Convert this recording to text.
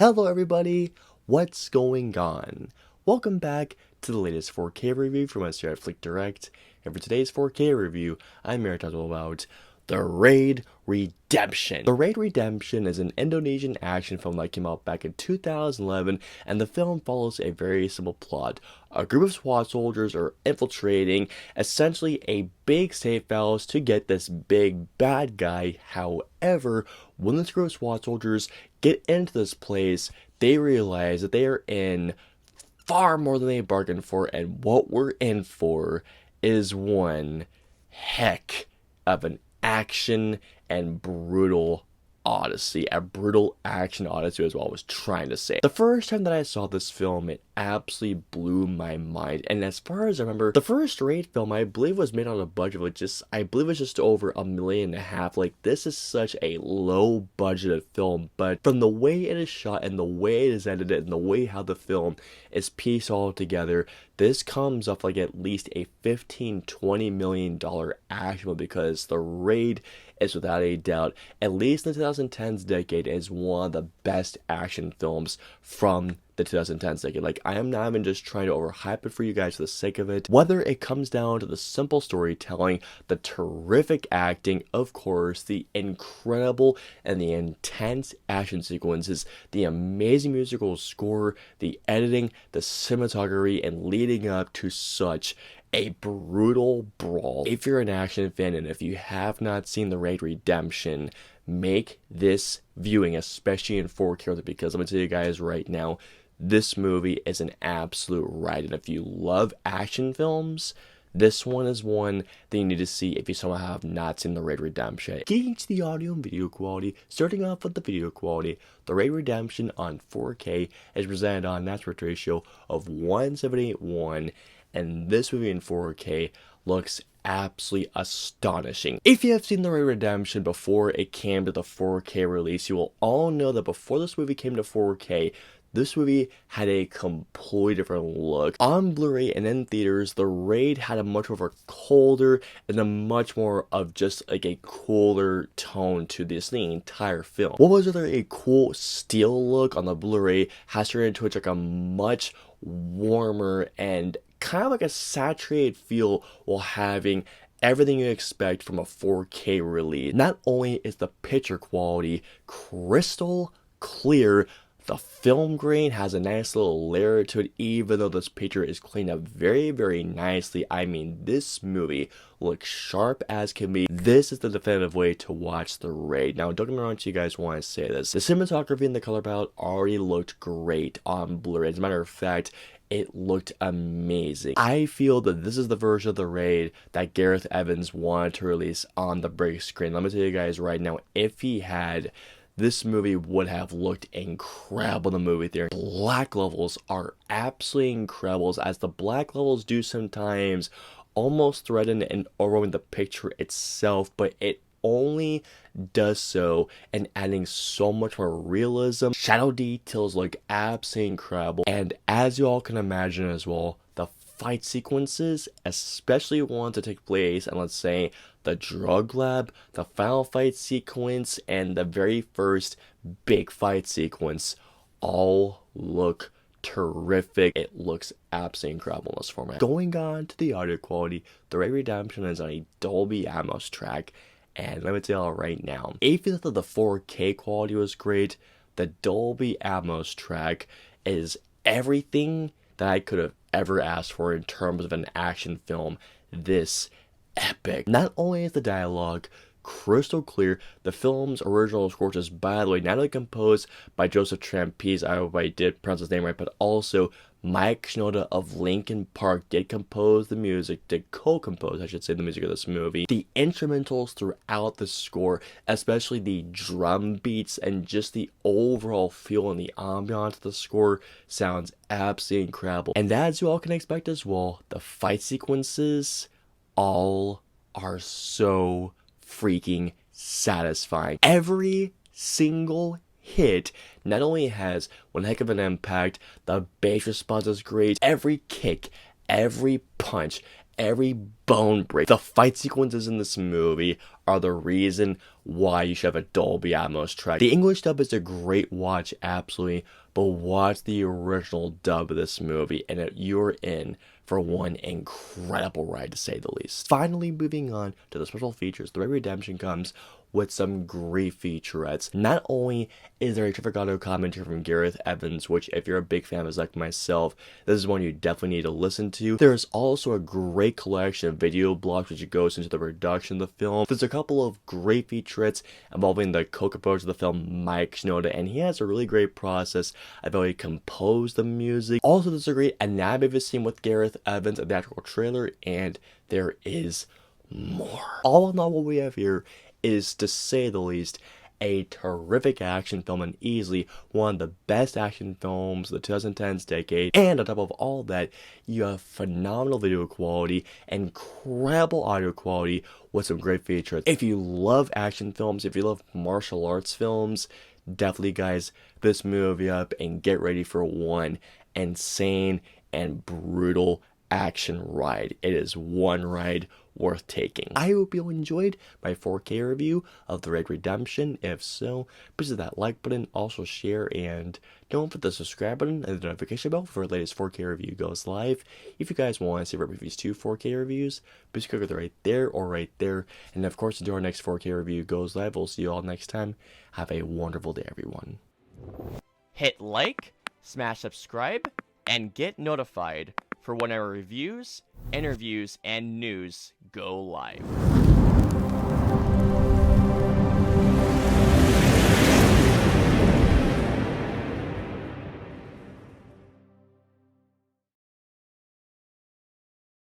Hello everybody, what's going on? Welcome back to the latest 4K review from us here at Flick Direct, and for today's 4K review, I'm here to talk about The Raid Redemption. The Raid Redemption is an Indonesian action film that came out back in 2011, and the film follows a very simple plot. A group of SWAT soldiers are infiltrating essentially a big safe house to get this big bad guy. However, when this group of SWAT soldiers get into this place, they realize that they are in far more than they bargained for, and what we're in for is one heck of an action and brutal odyssey. A brutal action odyssey is what I was trying to say. The first time that I saw this film, it absolutely blew my mind. And as far as I remember, the first Raid film, I believe, was made on a budget of I believe it was just over $1.5 million. Like, this is such a low budgeted film, but from the way it is shot and the way it is edited and the way how the film is pieced all together, this comes off like at least a $15-20 million action film, because The Raid is without a doubt, at least in the 2010s decade, is one of the best action films from the 2010s decade. Like, I am not even just trying to overhype it for you guys for the sake of it. Whether it comes down to the simple storytelling, the terrific acting, of course, the incredible and the intense action sequences, the amazing musical score, the editing, the cinematography, and leading up to such a brutal brawl. If you're an action fan and if you have not seen The Raid Redemption, make this viewing, especially in 4K, because I'm gonna tell you guys right now, this movie is an absolute ride. And if you love action films, this one is one that you need to see if you somehow have not seen The Raid Redemption. Getting to the audio and video quality, starting off with the video quality, The Raid Redemption on 4K is presented on an aspect ratio of 1:78:1, and this movie in 4K looks absolutely astonishing. If you have seen The Raid Redemption before it came to the 4K release, you will all know that before this movie came to 4K, this movie had a completely different look. On Blu-ray and in theaters, The Raid had a much more colder and a much more of just like a cooler tone to the entire film. What was rather a cool steel look on the Blu-ray has turned into like a much warmer and kind of like a saturated feel, while having everything you expect from a 4K release. Not only is the picture quality crystal clear, the film grain has a nice little layer to it, even though this picture is cleaned up very, very nicely. I mean, this movie looks sharp as can be. This is the definitive way to watch The Raid. Now, don't get me wrong, you guys want to say this. The cinematography and the color palette already looked great on Blu-ray. As a matter of fact, it looked amazing. I feel that this is the version of The Raid that Gareth Evans wanted to release on the big screen. Let me tell you guys right now, if he had, this movie would have looked incredible in the movie theater. Black levels are absolutely incredible, as the black levels do sometimes almost threaten and overwhelm the picture itself, but it only does so in adding so much more realism. Shadow details look absolutely incredible, and as you all can imagine as well, the fight sequences, especially ones that take place in, let's say, the drug lab, the final fight sequence, and the very first big fight sequence, all look terrific. It looks absolutely incredible in this format. Going on to the audio quality, The Raid Redemption is on a Dolby Atmos track, and let me tell you right now, if you thought the 4K quality was great, the Dolby Atmos track is everything that I could have ever asked for in terms of an action film this epic. Not only is the dialogue crystal clear, the film's original score is, by the way, not only composed by Joseph Trampese, I hope I did pronounce his name right, but also Mike Shinoda of Linkin Park did compose the music, did co-compose, I should say, the music of this movie. The instrumentals throughout the score, especially the drum beats and just the overall feel and the ambiance of the score, sounds absolutely incredible. And as you all can expect as well, the fight sequences all are so freaking satisfying. Every single hit not only has one heck of an impact, the bass response is great, every kick, every punch, every bone break. The fight sequences in this movie are the reason why you should have a Dolby Atmos track. The English dub is a great watch, absolutely, but watch the original dub of this movie and you're in for one incredible ride, to say the least. Finally, moving on to the special features, the Red Redemption comes with some great featurettes. Not only is there a terrific audio commentary from Gareth Evans, which if you're a big fan of like myself, this is one you definitely need to listen to. There's also a great collection of video blogs which goes into the production of the film. There's a couple of great featurettes involving the co-composer of the film, Mike Shinoda, and he has a really great process of how he composed the music. Also, there's a great anatomy of a scene with Gareth Evans, a theatrical trailer, and there is more. All in all, what we have here is, to say the least, a terrific action film and easily one of the best action films of the 2010s decade. And on top of all that, you have phenomenal video quality, incredible audio quality with some great features. If you love action films, if you love martial arts films, definitely, guys, this movie up and get ready for one insane and brutal action ride. It is one ride worth taking. I hope you enjoyed my 4K review of The Red Redemption. If so, please hit that like button, also share, and don't forget the subscribe button and the notification bell for the latest 4K review goes live. If you guys want to see reviews 2 4K reviews, please click either right there or right there. And of course, until our next 4K review goes live, we'll see you all next time. Have a wonderful day, everyone. Hit like, smash subscribe, and get notified for when our reviews, interviews, and news go live.